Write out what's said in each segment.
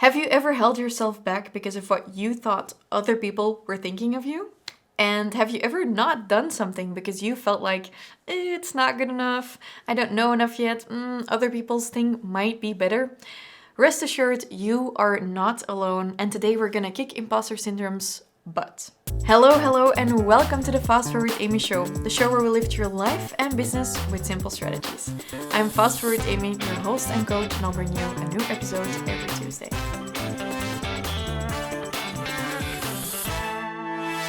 Have you ever held yourself back because of what you thought other people were thinking of you? And have you ever not done something because you felt like it's not good enough, I don't know enough yet, other people's thing might be better? Rest assured, you are not alone, and today we're gonna kick imposter syndrome's butt. Hello, and welcome to the Fast Forward Amy Show, the show where we lift your life and business with simple strategies. I'm Fast Forward Amy, your host and coach, and I'll bring you a new episode every Tuesday.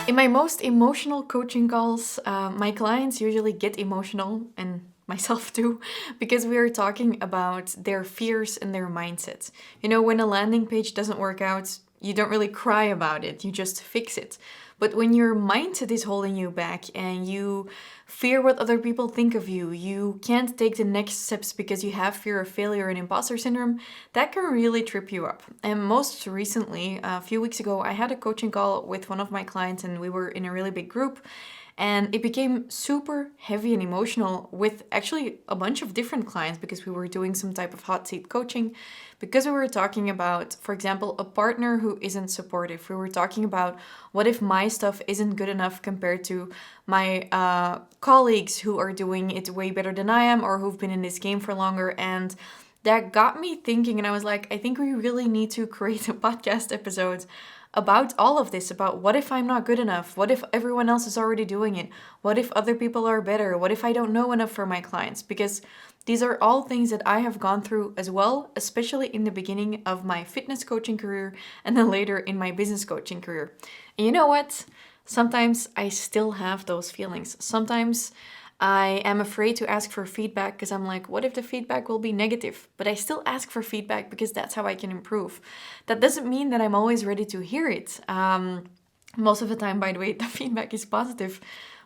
In my most emotional coaching calls, my clients usually get emotional, and myself too, because we are talking about their fears and their mindsets. You know, when a landing page doesn't work out, you don't really cry about it, you just fix it. But when your mindset is holding you back and you fear what other people think of you, you can't take the next steps because you have fear of failure and imposter syndrome, that can really trip you up. And most recently, a few weeks ago, I had a coaching call with one of my clients and we were in a really big group. And it became super heavy and emotional with actually a bunch of different clients because we were doing some type of hot seat coaching. Because we were talking about, for example, a partner who isn't supportive. We were talking about what if my stuff isn't good enough compared to my colleagues who are doing it way better than I am or who've been in this game for longer. And that got me thinking, and I was like, I think we really need to create a podcast episode about all of this, about what if I'm not good enough? What if everyone else is already doing it? What if other people are better? What if I don't know enough for my clients? Because these are all things that I have gone through as well, especially in the beginning of my fitness coaching career and then later in my business coaching career. And you know what? Sometimes I still have those feelings. Sometimes I am afraid to ask for feedback because I'm like, what if the feedback will be negative? But I still ask for feedback because that's how I can improve. That doesn't mean that I'm always ready to hear it. Most of the time, by the way, the feedback is positive.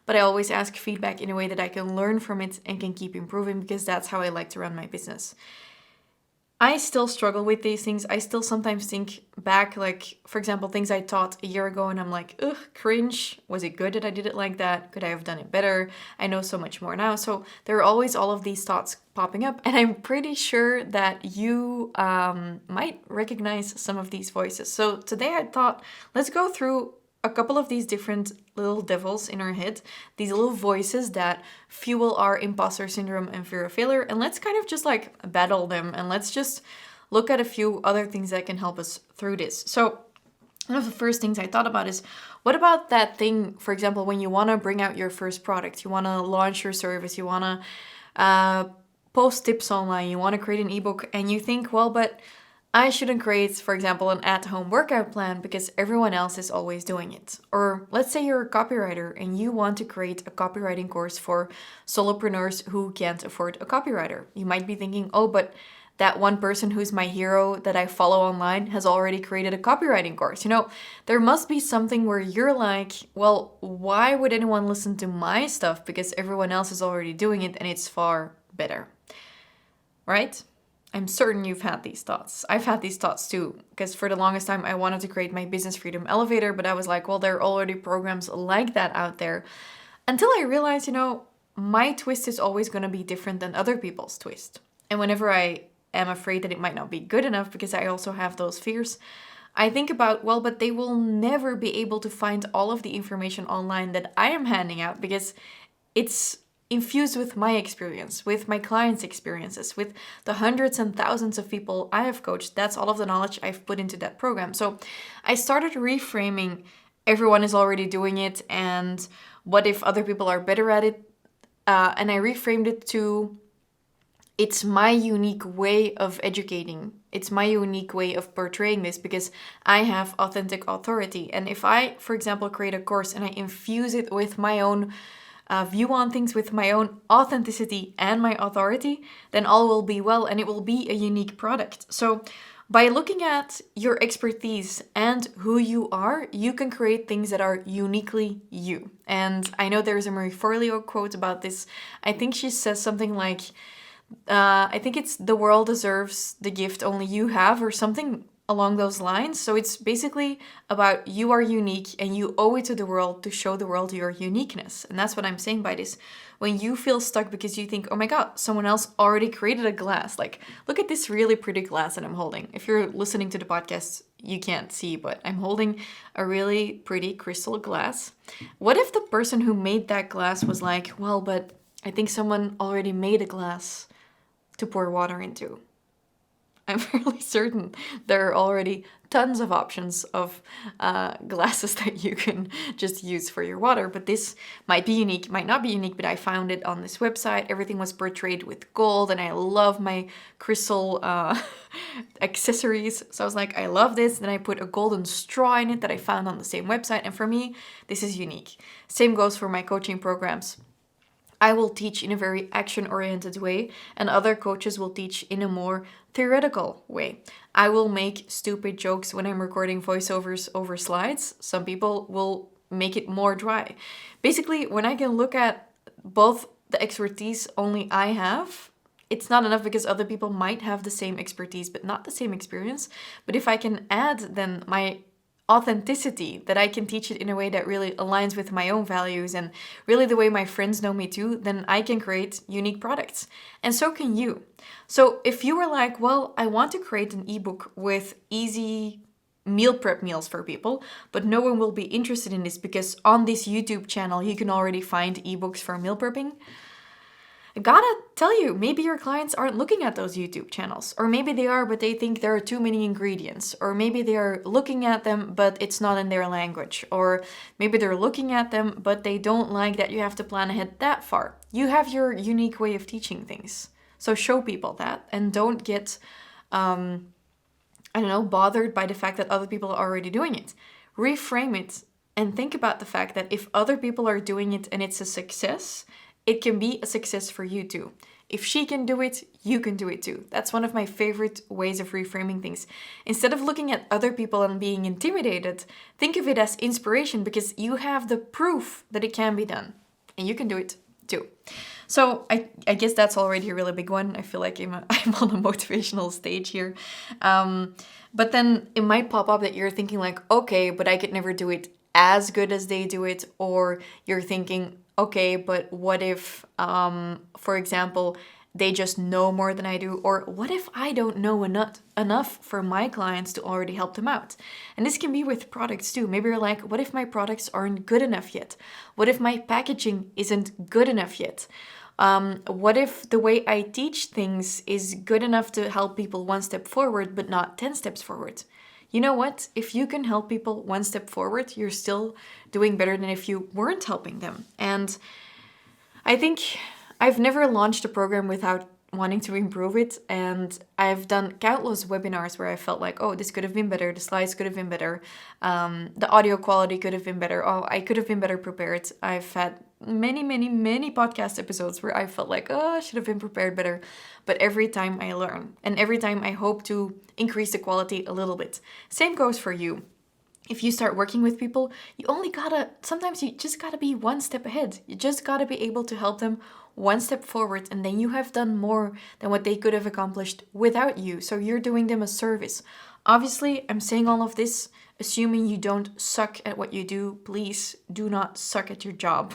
But I always ask feedback in a way that I can learn from it and can keep improving because that's how I like to run my business. I still struggle with these things. I still sometimes think back, like, for example, things I taught a year ago and I'm like, ugh, cringe. Was it good that I did it like that? Could I have done it better? I know so much more now. So there are always all of these thoughts popping up. And I'm pretty sure that you might recognize some of these voices. So today I thought, let's go through a couple of these different little devils in our head, these little voices that fuel our imposter syndrome and fear of failure, and let's kind of just like battle them, and let's just look at a few other things that can help us through this. So one of the first things I thought about is, what about that thing, for example, when you want to bring out your first product, you want to launch your service, you want to post tips online, you want to create an ebook, and you think, well, but I shouldn't create, for example, an at-home workout plan because everyone else is always doing it. Or let's say you're a copywriter and you want to create a copywriting course for solopreneurs who can't afford a copywriter. You might be thinking, oh, but that one person who's my hero that I follow online has already created a copywriting course. You know, there must be something where you're like, well, why would anyone listen to my stuff? Because everyone else is already doing it and it's far better, right? I'm certain you've had these thoughts. I've had these thoughts too, because for the longest time I wanted to create my Business Freedom Elevator, but I was like, well, there are already programs like that out there. Until I realized, you know, my twist is always going to be different than other people's twist. And whenever I am afraid that it might not be good enough, because I also have those fears, I think about, well, but they will never be able to find all of the information online that I am handing out because it's infused with my experience, with my clients' experiences, with the hundreds and thousands of people I have coached. That's all of the knowledge I've put into that program. So I started reframing everyone is already doing it and what if other people are better at it? And I reframed it to it's my unique way of educating. It's my unique way of portraying this because I have authentic authority. And if I, for example, create a course and I infuse it with my own view on things, with my own authenticity and my authority, then all will be well and it will be a unique product. So by looking at your expertise and who you are, you can create things that are uniquely you. And I know there's a Marie Forleo quote about this. I think she says something like, I think it's the world deserves the gift only you have or something along those lines. So it's basically about you are unique and you owe it to the world to show the world your uniqueness. And that's what I'm saying by this. When you feel stuck because you think, oh my God, someone else already created a glass. Like, look at this really pretty glass that I'm holding. If you're listening to the podcast, you can't see, but I'm holding a really pretty crystal glass. What if the person who made that glass was like, well, but I think someone already made a glass to pour water into? I'm fairly certain there are already tons of options of glasses that you can just use for your water, but this might be unique, might not be unique, but I found it on this website. Everything was portrayed with gold, and I love my crystal accessories. So I was like, I love this. Then I put a golden straw in it that I found on the same website, and for me, this is unique. Same goes for my coaching programs. I will teach in a very action-oriented way, and other coaches will teach in a more theoretical way. I will make stupid jokes when I'm recording voiceovers over slides. Some people will make it more dry. Basically, when I can look at both the expertise only I have, it's not enough because other people might have the same expertise but not the same experience. But if I can add then my authenticity, that I can teach it in a way that really aligns with my own values and really the way my friends know me too, then I can create unique products. And so can you. So if you were like, well, I want to create an ebook with easy meal prep meals for people, but no one will be interested in this because on this YouTube channel you can already find ebooks for meal prepping. I gotta tell you, maybe your clients aren't looking at those YouTube channels. Or maybe they are, but they think there are too many ingredients. Or maybe they are looking at them, but it's not in their language. Or maybe they're looking at them, but they don't like that you have to plan ahead that far. You have your unique way of teaching things. So show people that and don't get, bothered by the fact that other people are already doing it. Reframe it and think about the fact that if other people are doing it and it's a success, it can be a success for you too. If she can do it, you can do it too. That's one of my favorite ways of reframing things. Instead of looking at other people and being intimidated, think of it as inspiration because you have the proof that it can be done. And you can do it too. So I guess that's already a really big one. I feel like I'm on a motivational stage here. But then it might pop up that you're thinking like, okay, but I could never do it as good as they do it. Or you're thinking, okay, but what if, for example, they just know more than I do? Or what if I don't know enough for my clients to already help them out? And this can be with products too. Maybe you're like, what if my products aren't good enough yet? What if my packaging isn't good enough yet? What if the way I teach things is good enough to help people one step forward, but not 10 steps forward? You know what? If you can help people one step forward, you're still doing better than if you weren't helping them. And I think I've never launched a program without wanting to improve it. And I've done countless webinars where I felt like, oh, this could have been better. The slides could have been better. The audio quality could have been better. Oh, I could have been better prepared. I've had many, many, many podcast episodes where I felt like, oh, I should have been prepared better. But every time I learn and every time I hope to increase the quality a little bit. Same goes for you. If you start working with people, sometimes you just gotta be one step ahead. You just gotta be able to help them one step forward, and then you have done more than what they could have accomplished without you. So you're doing them a service. Obviously, I'm saying all of this assuming you don't suck at what you do. Please do not suck at your job.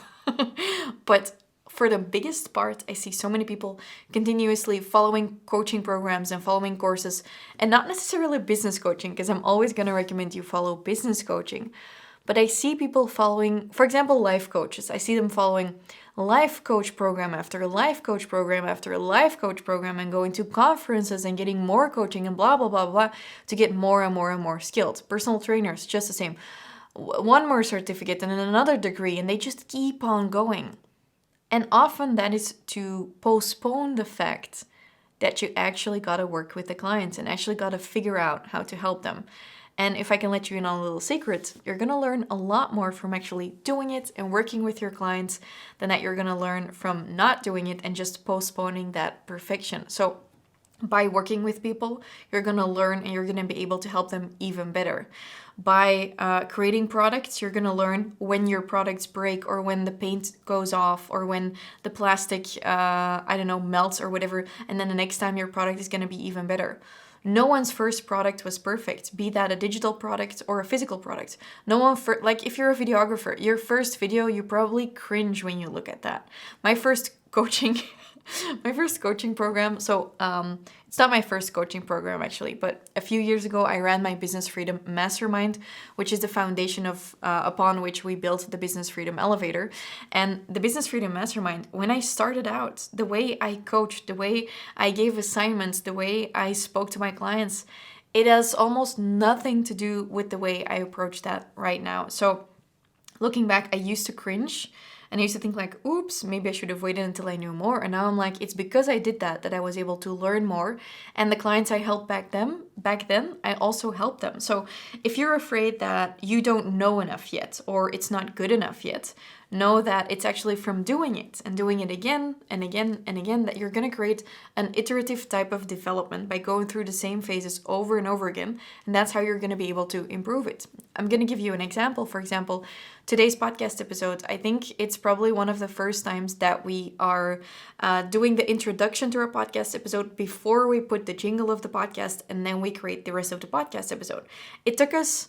But for the biggest part, I see so many people continuously following coaching programs and following courses, and not necessarily business coaching, because I'm always going to recommend you follow business coaching. But I see people following, for example, life coaches. I see them following life coach program after life coach program after life coach program and going to conferences and getting more coaching and blah, blah, blah, blah, to get more and more and more skilled. Personal trainers, just the same. One more certificate and then another degree, and they just keep on going. And often that is to postpone the fact that you actually got to work with the clients and actually got to figure out how to help them. And if I can let you in on a little secret, you're going to learn a lot more from actually doing it and working with your clients than that you're going to learn from not doing it and just postponing that perfection. So by working with people, you're going to learn and you're going to be able to help them even better. By creating products, you're going to learn when your products break or when the paint goes off or when the plastic, melts or whatever. And then the next time your product is going to be even better. No one's first product was perfect, be that a digital product or a physical product. No one, like if you're a videographer, your first video, you probably cringe when you look at that. My first coaching my first coaching program. So it's not my first coaching program actually, but a few years ago I ran my Business Freedom Mastermind, which is the foundation of upon which we built the Business Freedom Elevator. And the Business Freedom Mastermind, when I started out, the way I coached, the way I gave assignments, the way I spoke to my clients, it has almost nothing to do with the way I approach that right now. So looking back, I used to cringe and I used to think like, oops, maybe I should have waited until I knew more. And now I'm like, it's because I did that I was able to learn more. And the clients I helped back then, I also helped them. So if you're afraid that you don't know enough yet, or it's not good enough yet, know that it's actually from doing it and doing it again and again and again that you're going to create an iterative type of development by going through the same phases over and over again. And that's how you're going to be able to improve it. I'm going to give you an example. For example, today's podcast episode, I think it's probably one of the first times that we are doing the introduction to our podcast episode before we put the jingle of the podcast and then we create the rest of the podcast episode. It took us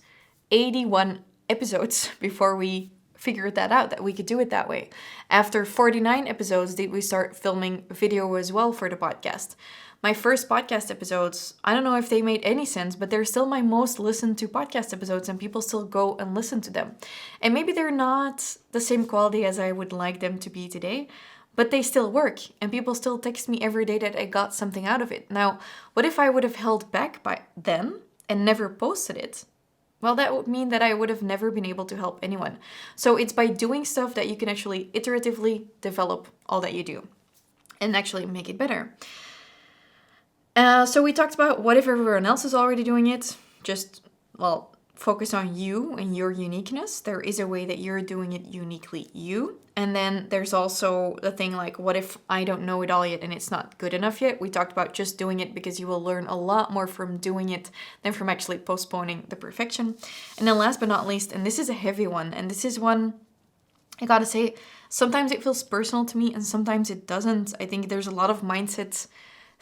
81 episodes before we figured that out, that we could do it that way. After 49 episodes did we start filming video as well for the podcast. My first podcast episodes, I don't know if they made any sense, but they're still my most listened to podcast episodes and people still go and listen to them. And maybe they're not the same quality as I would like them to be today, but they still work and people still text me every day that I got something out of it. Now, what if I would have held back by then and never posted it? Well, that would mean that I would have never been able to help anyone. So it's by doing stuff that you can actually iteratively develop all that you do and actually make it better. So we talked about what if everyone else is already doing it? Just, focus on you and your uniqueness. There is a way that you're doing it uniquely you. And then there's also the thing like, what if I don't know it all yet and it's not good enough yet? We talked about just doing it because you will learn a lot more from doing it than from actually postponing the perfection. And then last but not least, and this is a heavy one, and this is one, I gotta say, sometimes it feels personal to me and sometimes it doesn't. I think there's a lot of mindset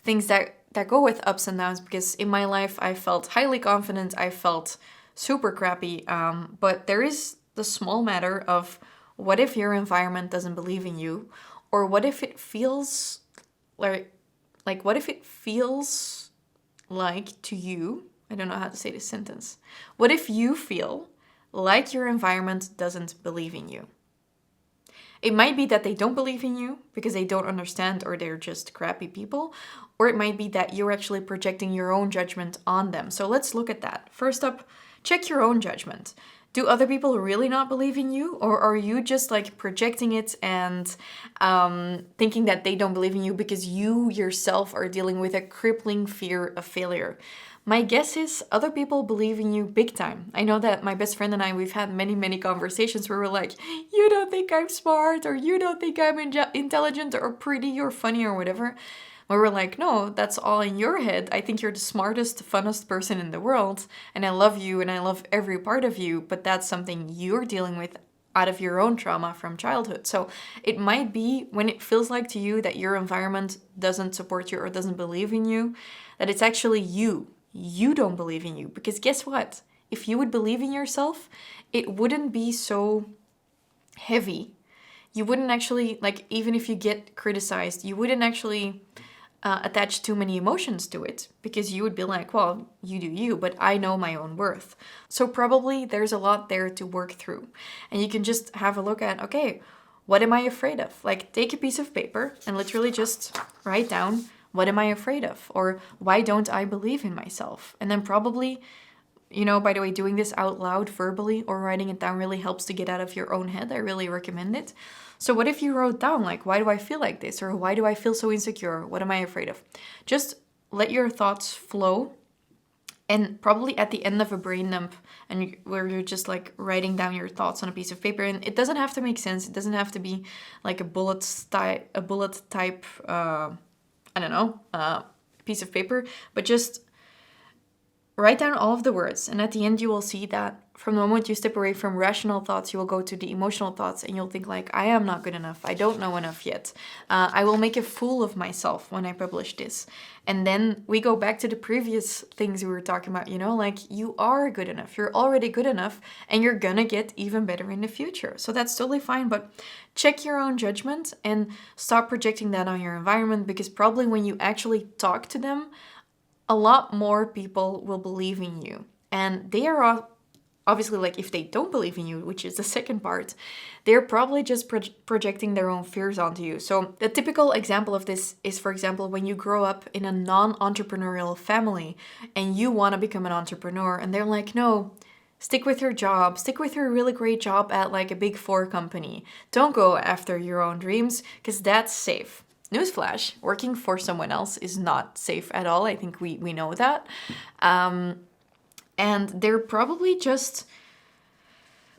things that go with ups and downs, because in my life I felt highly confident, I felt super crappy, but there is the small matter of what if your environment doesn't believe in you, or what if it feels like what if it feels like to you, I don't know how to say this sentence, what if you feel like your environment doesn't believe in you? It might be that they don't believe in you because they don't understand or they're just crappy people, or it might be that you're actually projecting your own judgment on them. So let's look at that. First up, check your own judgment. Do other people really not believe in you, or are you just like projecting it and thinking that they don't believe in you because you yourself are dealing with a crippling fear of failure? My guess is other people believe in you big time. I know that my best friend and I, we've had many conversations where we're like, you don't think I'm smart, or you don't think I'm intelligent or pretty or funny or whatever. Where we're like, no, that's all in your head. I think you're the smartest, funnest person in the world. And I love you and I love every part of you. But that's something you're dealing with out of your own trauma from childhood. So it might be when it feels like to you that your environment doesn't support you or doesn't believe in you, that it's actually you. You don't believe in you. Because guess what? If you would believe in yourself, it wouldn't be so heavy. You wouldn't actually, like, even if you get criticized, you wouldn't actually attach too many emotions to it, because you would be like, well, you do you, but I know my own worth. So probably there's a lot there to work through. And you can just have a look at, okay, what am I afraid of? Like, take a piece of paper and literally just write down, what am I afraid of? Or why don't I believe in myself? And then probably, you know, by the way, doing this out loud verbally or writing it down really helps to get out of your own head. I really recommend it. So what if you wrote down, like, why do I feel like this? Or why do I feel so insecure? What am I afraid of? Just let your thoughts flow. And probably at the end of a brain dump, and where you're just like writing down your thoughts on a piece of paper, and it doesn't have to make sense. It doesn't have to be like a bullet type, piece of paper, but just write down all of the words, and at the end you will see that from the moment you step away from rational thoughts, you will go to the emotional thoughts, and you'll think like, I am not good enough, I don't know enough yet, I will make a fool of myself when I publish this. And then we go back to the previous things we were talking about, like you are good enough, you're already good enough, and you're gonna get even better in the future. So that's totally fine, but check your own judgment and stop projecting that on your environment, because probably when you actually talk to them, a lot more people will believe in you. And they are obviously, like, if they don't believe in you, which is the second part, they're probably just projecting their own fears onto you. So the typical example of this is, for example, when you grow up in a non-entrepreneurial family and you want to become an entrepreneur, and they're like, no, stick with your job, stick with your really great job at like a big four company. Don't go after your own dreams, because that's safe. Newsflash, working for someone else is not safe at all. I think we know that. And they're probably just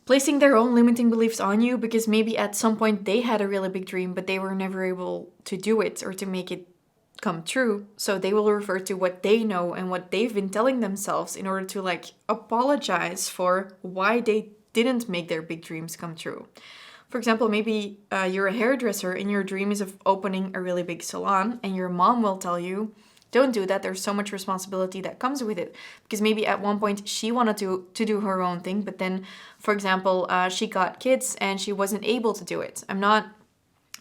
placing their own limiting beliefs on you, because maybe at some point they had a really big dream, but they were never able to do it or to make it come true. So they will refer to what they know and what they've been telling themselves in order to like apologize for why they didn't make their big dreams come true. For example, maybe you're a hairdresser and your dream is of opening a really big salon, and your mom will tell you, don't do that, there's so much responsibility that comes with it. Because maybe at one point she wanted to do her own thing, but then, for example, she got kids and she wasn't able to do it. I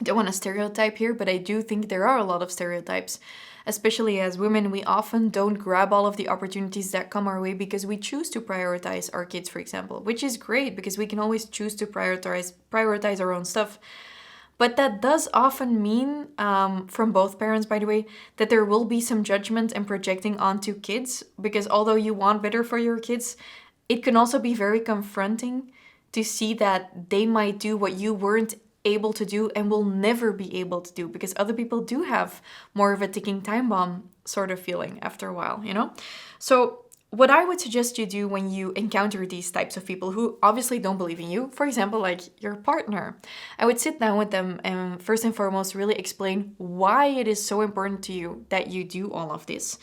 don't want to stereotype here, but I do think there are a lot of stereotypes. Especially as women, we often don't grab all of the opportunities that come our way because we choose to prioritize our kids, for example, which is great because we can always choose to prioritize our own stuff. But that does often mean, from both parents, by the way, that there will be some judgment and projecting onto kids, because although you want better for your kids, it can also be very confronting to see that they might do what you weren't able to do and will never be able to do, because other people do have more of a ticking time bomb sort of feeling after a while, So what I would suggest you do when you encounter these types of people who obviously don't believe in you, for example, like your partner, I would sit down with them and first and foremost really explain why it is so important to you that you do all of this.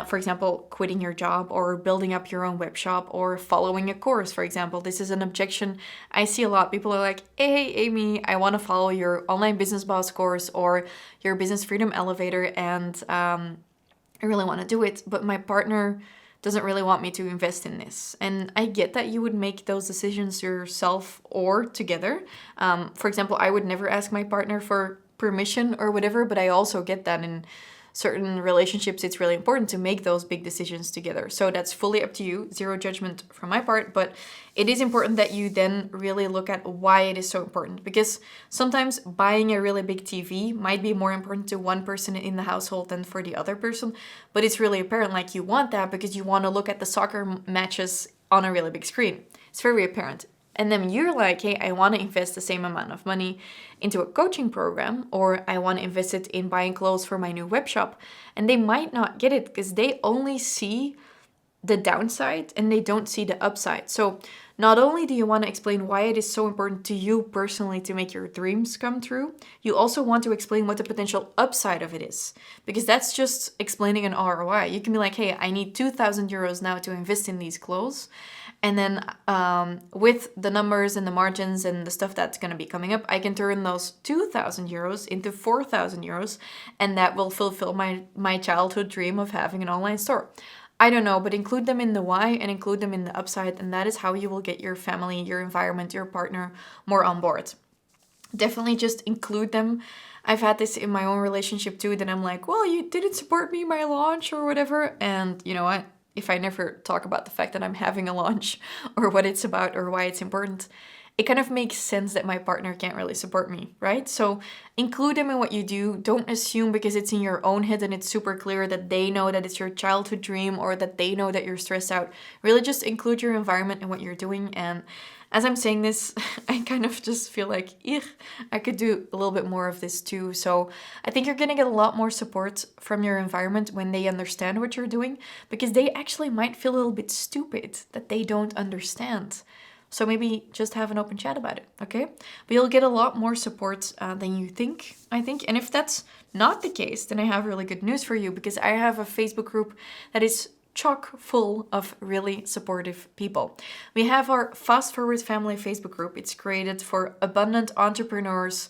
For example, quitting your job or building up your own web shop or following a course, for example. This is an objection I see a lot. People are like, hey, Amy, I want to follow your online business boss course or your business freedom elevator, and I really want to do it, but my partner doesn't really want me to invest in this. And I get that you would make those decisions yourself or together. For example, I would never ask my partner for permission or whatever, but I also get that in certain relationships, it's really important to make those big decisions together. So that's fully up to you, zero judgment from my part, but it is important that you then really look at why it is so important, because sometimes buying a really big TV might be more important to one person in the household than for the other person, but it's really apparent like you want that because you want to look at the soccer matches on a really big screen. It's very apparent. And then you're like, hey, I want to invest the same amount of money into a coaching program, or I want to invest it in buying clothes for my new web shop. And they might not get it because they only see the downside and they don't see the upside. So not only do you want to explain why it is so important to you personally to make your dreams come true, you also want to explain what the potential upside of it is, because that's just explaining an ROI. You can be like, hey, I need 2,000 euros now to invest in these clothes. And then with the numbers and the margins and the stuff that's going to be coming up, I can turn those 2,000 euros into 4,000 euros, and that will fulfill my childhood dream of having an online store. I don't know, but include them in the why and include them in the upside, and that is how you will get your family, your environment, your partner more on board. Definitely just include them. I've had this in my own relationship too, that I'm like, well, you didn't support me in my launch or whatever, and you know what? If I never talk about the fact that I'm having a launch or what it's about or why it's important, it kind of makes sense that my partner can't really support me, right? So include them in what you do. Don't assume because it's in your own head and it's super clear that they know that it's your childhood dream or that they know that you're stressed out. Really just include your environment in what you're doing. And as I'm saying this, I kind of just feel like, I could do a little bit more of this too. So I think you're going to get a lot more support from your environment when they understand what you're doing, because they actually might feel a little bit stupid that they don't understand. So maybe just have an open chat about it, okay? But you'll get a lot more support than you think, I think. And if that's not the case, then I have really good news for you, because I have a Facebook group that is chock full of really supportive people. We have our Fast Forward Family Facebook group. It's created for abundant entrepreneurs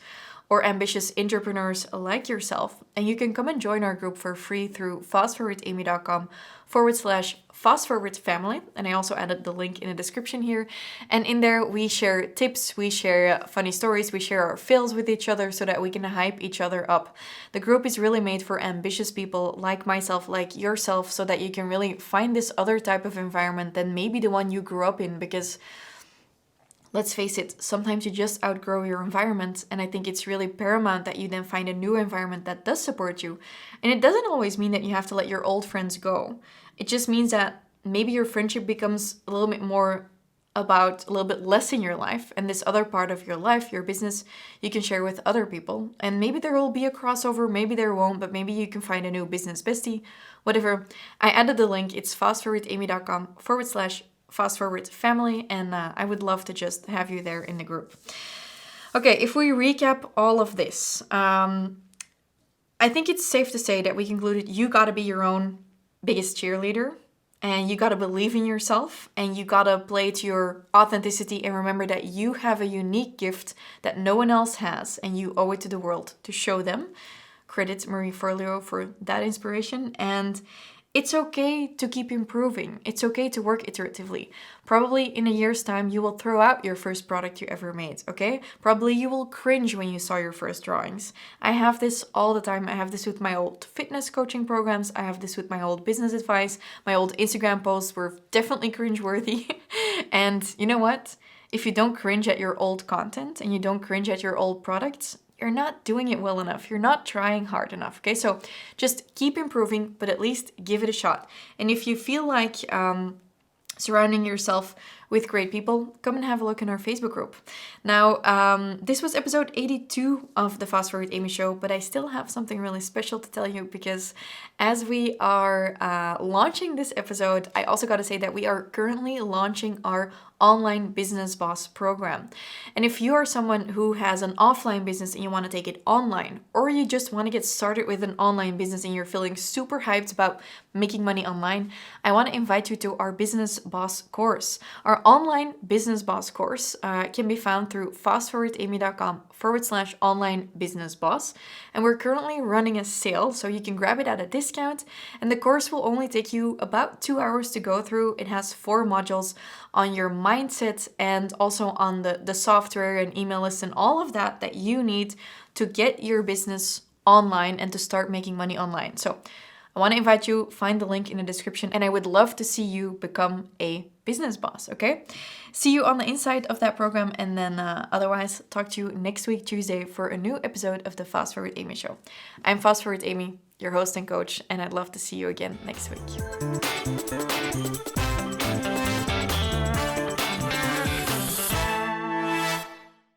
or ambitious entrepreneurs like yourself. And you can come and join our group for free through fastforwardamy.com/fastforwardfamily. And I also added the link in the description here. And in there, we share tips, we share funny stories, we share our fails with each other so that we can hype each other up. The group is really made for ambitious people like myself, like yourself, so that you can really find this other type of environment than maybe the one you grew up in, because let's face it, sometimes you just outgrow your environment, and I think it's really paramount that you then find a new environment that does support you. And it doesn't always mean that you have to let your old friends go. It just means that maybe your friendship becomes a little bit more about a little bit less in your life, and this other part of your life, your business, you can share with other people. And maybe there will be a crossover, maybe there won't, but maybe you can find a new business bestie, whatever. I added the link. It's fastforwardamy.com/fastforwardfamily, and I would love to just have you there in the group. Okay, if we recap all of this, I think it's safe to say that we concluded you gotta be your own biggest cheerleader, and you gotta believe in yourself, and you gotta play to your authenticity, and remember that you have a unique gift that no one else has, and you owe it to the world to show them. Credit Marie Forleo for that inspiration. And it's okay to keep improving. It's okay to work iteratively. Probably in a year's time, you will throw out your first product you ever made, okay? Probably you will cringe when you saw your first drawings. I have this all the time. I have this with my old fitness coaching programs. I have this with my old business advice. My old Instagram posts were definitely cringeworthy. And you know what? If you don't cringe at your old content and you don't cringe at your old products, you're not doing it well enough. You're not trying hard enough, okay? So just keep improving, but at least give it a shot. And if you feel like surrounding yourself with great people, come and have a look in our Facebook group. Now, this was episode 82 of the Fast Forward Amy Show, but I still have something really special to tell you, because as we are launching this episode, I also got to say that we are currently launching our Online Business Boss program. And if you are someone who has an offline business and you want to take it online, or you just want to get started with an online business and you're feeling super hyped about making money online, I want to invite you to our Business Boss course. Our online Business Boss course can be found through fastforwardamy.com/online business boss. And we're currently running a sale, so you can grab it at a discount. And the course will only take you about 2 hours to go through. It has 4 modules on your mindset and also on the software and email list and all of that you need to get your business online and to start making money online. So I want to invite you, find the link in the description, and I would love to see you become a business boss, okay? See you on the inside of that program, and then otherwise talk to you next week, Tuesday, for a new episode of the Fast Forward Amy Show. I'm Fast Forward Amy, your host and coach, and I'd love to see you again next week.